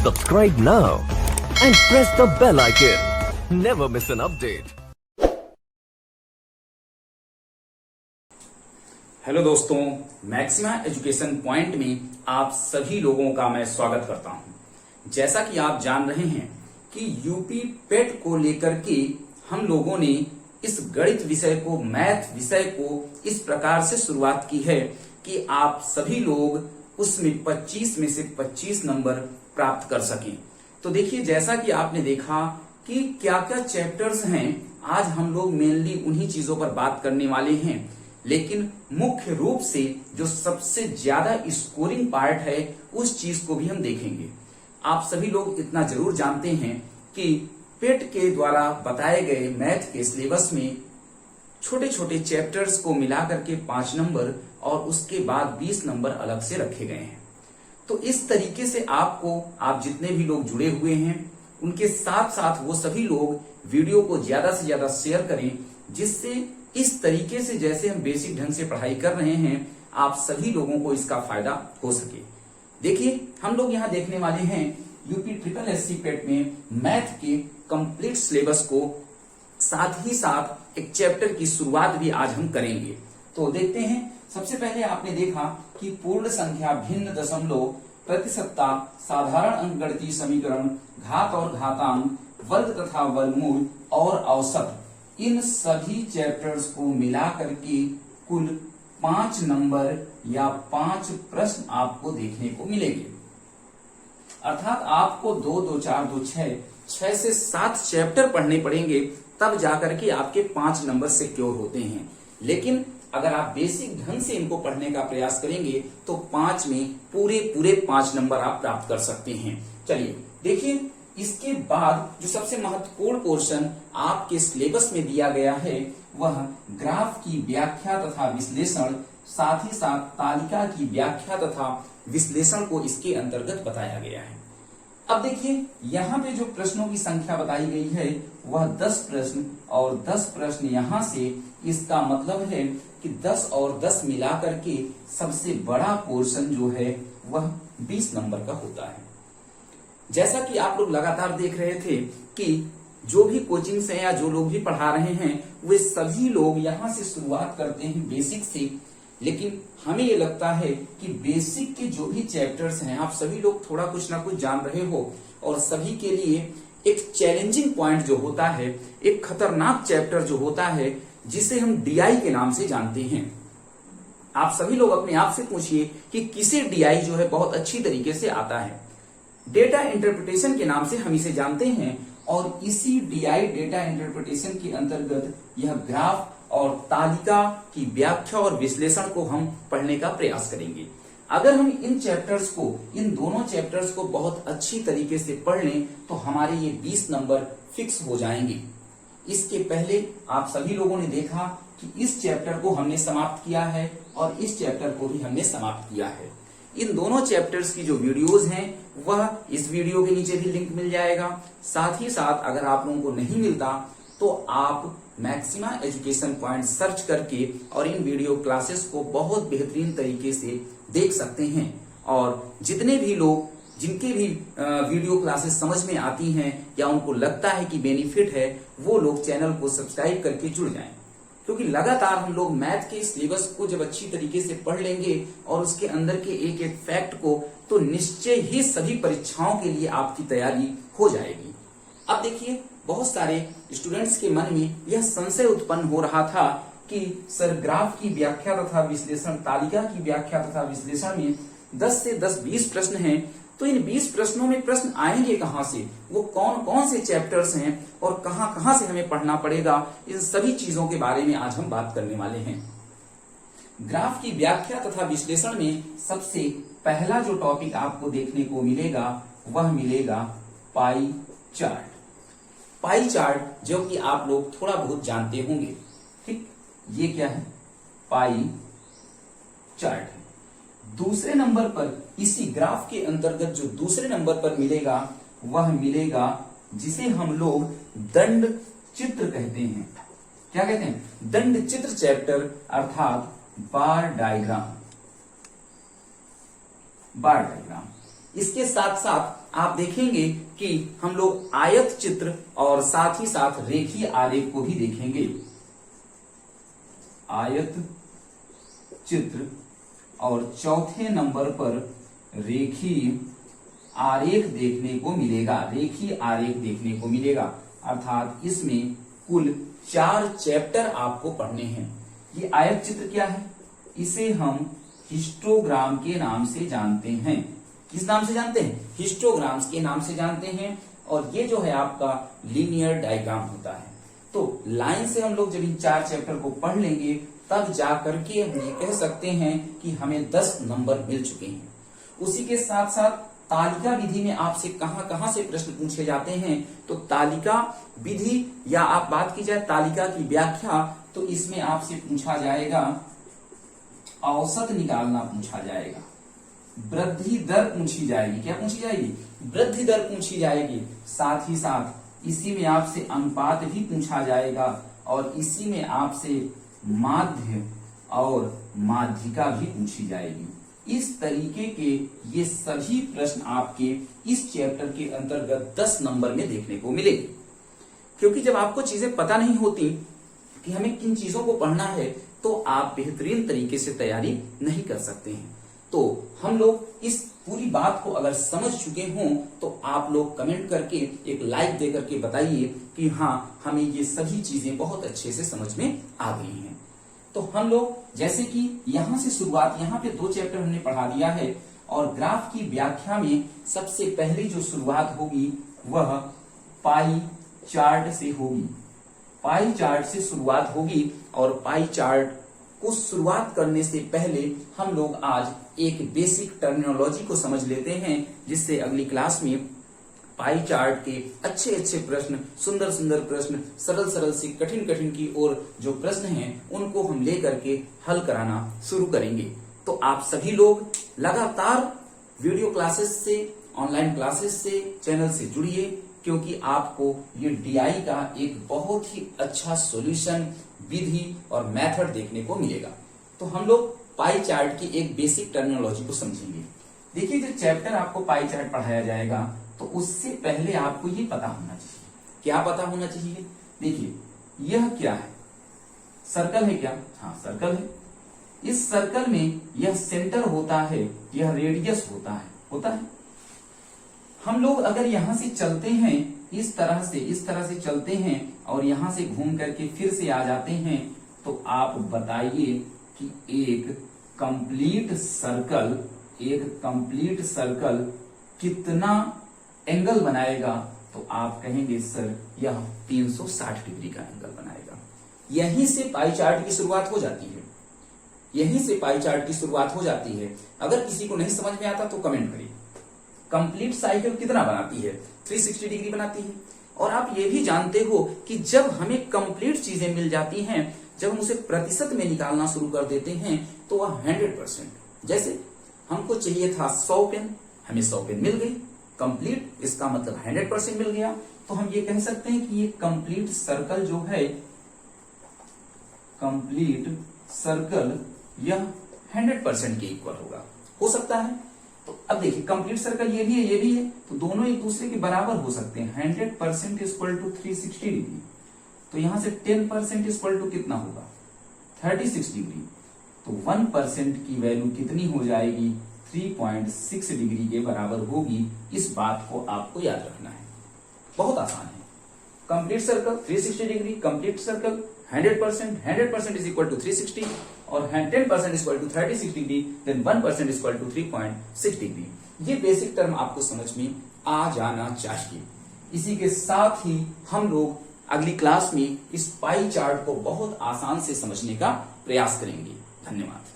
Subscribe now and press the bell icon. Never miss an update. Hello दोस्तों, maxima education point में आप सभी लोगों का मैं स्वागत करता हूं। जैसा कि आप जान रहे हैं कि यूपी पेट को लेकर के हम लोगों ने इस गणित विषय को, मैथ विषय को इस प्रकार से शुरुआत की है कि आप सभी लोग उसमें 25 में से 25 नंबर प्राप्त कर सकें। तो देखिए, जैसा कि आपने देखा कि क्या क्या चैप्टर्स हैं, आज हम लोग मेनली उन्हीं चीजों पर बात करने वाले हैं। लेकिन मुख्य रूप से जो सबसे ज्यादा स्कोरिंग पार्ट है उस चीज को भी हम देखेंगे। आप सभी लोग इतना जरूर जानते हैं कि पेट के द्वारा बताए गए मैथ के सिलेबस में छोटे छोटे चैप्टर्स को मिलाकर के 5 नंबर और उसके बाद 20 नंबर अलग से रखे गए हैं। तो इस तरीके से आप जितने भी लोग जुड़े हुए हैं उनके साथ साथ वो सभी लोग वीडियो को ज्यादा से ज्यादा शेयर करें, जिससे इस तरीके से जैसे हम बेसिक ढंग से पढ़ाई कर रहे हैं आप सभी लोगों को इसका फायदा हो सके। देखिए, हम लोग यहाँ देखने वाले हैं यूपी ट्रिपल एससी पेट में मैथ के कंप्लीट सिलेबस को, साथ ही साथ एक चैप्टर की शुरुआत भी आज हम करेंगे। तो देखते हैं। सबसे पहले आपने देखा कि पूर्ण संख्या, भिन्न दशमलव, प्रतिशतता, साधारण अंकगणितीय समीकरण, घात और घातांक, वर्ग तथा वर्गमूल और औसत, इन सभी चैप्टर्स को मिला करके कुल 5 नंबर या 5 प्रश्न आपको देखने को मिलेंगे। अर्थात आपको 2, 2, 4, 2, 6 से 7 चैप्टर पढ़ने पड़ेंगे, तब जाकर के आपके 5 नंबर सिक्योर होते हैं। लेकिन अगर आप बेसिक ढंग से इनको पढ़ने का प्रयास करेंगे तो 5 में पूरे 5 नंबर आप प्राप्त कर सकते हैं। चलिए देखिए, इसके बाद जो सबसे महत्वपूर्ण पोर्शन आपके सिलेबस में दिया गया है वह ग्राफ की व्याख्या तथा विश्लेषण, साथ ही साथ तालिका की व्याख्या तथा विश्लेषण को इसके अंतर्गत बताया गया है। अब देखिए, यहाँ पे जो प्रश्नों की संख्या बताई गई है वह 10 प्रश्न और 10 प्रश्न यहाँ से, इसका मतलब है कि 10 और 10 मिलाकर के सबसे बड़ा पोर्शन जो है वह 20 नंबर का होता है। जैसा कि आप लोग लगातार देख रहे थे कि जो भी कोचिंग से या जो लोग भी पढ़ा रहे हैं वे सभी लोग यहाँ से शुरुआत करते हैं बेसिक से। लेकिन हमें ये लगता है कि बेसिक के जो भी चैप्टर्स हैं आप सभी लोग थोड़ा कुछ ना कुछ जान रहे हो, और सभी के लिए एक चैलेंजिंग पॉइंट जो होता है, एक खतरनाक चैप्टर जो होता है, जिसे हम डीआई के नाम से जानते हैं। आप सभी लोग अपने आप से पूछिए कि किसे डीआई जो है बहुत अच्छी तरीके से आता है। डेटा इंटरप्रिटेशन के नाम से हम इसे जानते हैं, और इसी डीआई डेटा इंटरप्रिटेशन के अंतर्गत यह ग्राफ और तालिका की व्याख्या और विश्लेषण को हम पढ़ने का प्रयास करेंगे। अगर हम इन चैप्टर्स को, इन दोनों चैप्टर्स को बहुत अच्छी तरीके से पढ़ लें तो हमारे ये 20 नंबर फिक्स हो जाएंगे। इसके पहले आप सभी लोगों ने देखा कि इस चैप्टर को हमने समाप्त किया है और इस चैप्टर को भी हमने समाप्त किया है। इन दोनों चैप्टर्स की जो वीडियोस हैं वह इस वीडियो के नीचे भी लिंक मिल जाएगा। साथ ही साथ अगर आप लोगों को नहीं मिलता तो आप मैक्सिमा एजुकेशन पॉइंट सर्च करके और इन वीडियो क्लासेस को बहुत बेहतरीन तरीके से देख सकते हैं। और जितने भी लोग, जिनके भी वीडियो क्लासेस समझ में आती हैं या उनको लगता है कि बेनिफिट है, वो लोग चैनल को सब्सक्राइब करके जुड़ जाएं। क्योंकि लगातार हम लोग मैथ के सिलेबस को जब अच्छी तरीके से पढ़ लेंगे और उसके अंदर के एक एक फैक्ट को, तो निश्चय ही सभी परीक्षाओं के लिए आपकी तैयारी हो जाएगी। अब देखिए, बहुत सारे स्टूडेंट्स के मन में यह संशय उत्पन्न हो रहा था कि सर, ग्राफ की व्याख्या तथा विश्लेषण, तालिका की व्याख्या तथा विश्लेषण में 10 से 20 प्रश्न हैं, तो इन 20 प्रश्नों में प्रश्न आएंगे कहां से, वो कौन कौन से चैप्टर्स हैं और कहां कहां से हमें पढ़ना पड़ेगा, इन सभी चीजों के बारे में आज हम बात करने वाले हैं। ग्राफ की व्याख्या तथा विश्लेषण में सबसे पहला जो टॉपिक आपको देखने को मिलेगा वह मिलेगा पाई चार्ट। पाई चार्ट जो कि आप लोग थोड़ा बहुत जानते होंगे, ठीक, ये क्या है, पाई चार्ट है। दूसरे नंबर पर, इसी ग्राफ के अंतर्गत जो दूसरे नंबर पर मिलेगा वह मिलेगा जिसे हम लोग दंड चित्र कहते हैं। क्या कहते हैं? दंड चित्र चैप्टर, अर्थात बार डायग्राम। इसके साथ साथ आप देखेंगे कि हम लोग आयत चित्र और साथ ही साथ रेखीय आरेख को भी देखेंगे। आयत चित्र और चौथे नंबर पर रेखीय आरेख देखने को मिलेगा। रेखीय आरेख देखने को मिलेगा, अर्थात इसमें कुल 4 चैप्टर आपको पढ़ने हैं। ये आयत चित्र क्या है? इसे हम हिस्टोग्राम के नाम से जानते हैं। किस नाम से जानते हैं? हिस्टोग्राम्स के नाम से जानते हैं। और ये जो है आपका लीनियर डायग्राम होता है। तो लाइन से हम लोग जब इन 4 चैप्टर को पढ़ लेंगे तब जाकर के हम ये कह सकते हैं कि हमें 10 नंबर मिल चुके हैं। उसी के साथ साथ तालिका विधि में आपसे कहां कहां से प्रश्न पूछे जाते हैं, तो तालिका विधि या आप बात की जाए तालिका की व्याख्या, तो इसमें आपसे पूछा जाएगा औसत निकालना पूछा जाएगा, वृद्धि दर पूछी जाएगी। क्या पूछी जाएगी? वृद्धि दर पूछी जाएगी। साथ ही साथ इसी में आपसे अनुपात भी पूछा जाएगा और इसी में आपसे माध्य और माध्यिका भी पूछी जाएगी। इस तरीके के ये सभी प्रश्न आपके इस चैप्टर के अंतर्गत 10 नंबर में देखने को मिलेंगे। क्योंकि जब आपको चीजें पता नहीं होती कि हमें किन चीजों को पढ़ना है, तो आप बेहतरीन तरीके से तैयारी नहीं कर सकते हैं। तो हम लोग इस पूरी बात को अगर समझ चुके हों तो आप लोग कमेंट करके एक लाइक दे करके बताइए कि हाँ, हमें ये सभी चीजें बहुत अच्छे से समझ में आ गई हैं। तो हम लोग जैसे कि यहां से शुरुआत, यहाँ पे 2 चैप्टर हमने पढ़ा दिया है और ग्राफ की व्याख्या में सबसे पहली जो शुरुआत होगी वह पाई चार्ट से होगी। पाई चार्ट से शुरुआत होगी और पाई चार्ट को शुरुआत करने से पहले हम लोग आज एक बेसिक टर्मिनोलॉजी को समझ लेते हैं, जिससे अगली क्लास में पाई चार्ट के अच्छे अच्छे प्रश्न, सुंदर सुंदर प्रश्न, सरल सरल से कठिन कठिन की ओर जो प्रश्न हैं उनको हम लेकर के हल कराना शुरू करेंगे। तो आप सभी लोग लगातार वीडियो क्लासेस से, ऑनलाइन क्लासेस से, चैनल से जुड़िए, क्योंकि आपको ये डीआई का एक बहुत ही अच्छा सॉल्यूशन, विधि और मेथड देखने को मिलेगा। तो हम लोग पाई चार्ट की एक बेसिक टर्मिनोलॉजी को समझेंगे। देखिए, जो चैप्टर आपको पाई चार्ट पढ़ाया जाएगा तो उससे पहले आपको ये पता होना चाहिए। क्या पता होना चाहिए? देखिए, यह क्या है? सर्कल है क्या? हाँ, सर्कल है। इस सर्कल में यह सेंटर होता है, यह रेडियस होता है। हम लोग अगर यहां से चलते हैं, इस तरह से चलते हैं और यहां से घूम करके फिर से आ जाते हैं, तो आप बताइए कि एक कंप्लीट सर्कल कितना एंगल बनाएगा? तो आप कहेंगे सर यह 360 डिग्री का एंगल बनाएगा। यहीं से पाई चार्ट की शुरुआत हो जाती है। अगर किसी को नहीं समझ में आता तो कमेंट करिए। कंप्लीट साइकिल कितना बनाती है? 360 डिग्री बनाती है। और आप ये भी जानते हो कि जब हमें कंप्लीट चीजें मिल जाती हैं, जब हम उसे प्रतिशत में निकालना शुरू कर देते हैं, तो वह 100%। जैसे हमको चाहिए था 100 पेन, हमें 100 पेन मिल गई। कंप्लीट, इसका मतलब 100% मिल गया। तो हम ये कह सकते हैं कि ये कंप्लीट सर्कल जो है, कंप्लीट सर्कल यह 100% के इक्वल होगा। हो सकता है। तो अब देखिए, कंप्लीट सर्कल ये भी है, तो दोनों एक दूसरे के बराबर हो सकते हैं। 100% इक्वल टू 360 डिग्री। तो यहां से 10% इक्वल टू कितना होगा? 36 डिग्री। तो 1% की वैल्यू कितनी हो जाएगी? 3.6 डिग्री के बराबर होगी। इस बात को आपको याद रखना है, बहुत आसान है। Complete circle 360 degree, complete circle 100% is equal to 360 और 10% equal to 36 degree, then 1% equal to 3.6 degree. ये बेसिक टर्म आपको समझ में आ जाना चाहिए। इसी के साथ ही हम लोग अगली क्लास में इस पाई चार्ट को बहुत आसान से समझने का प्रयास करेंगे। धन्यवाद।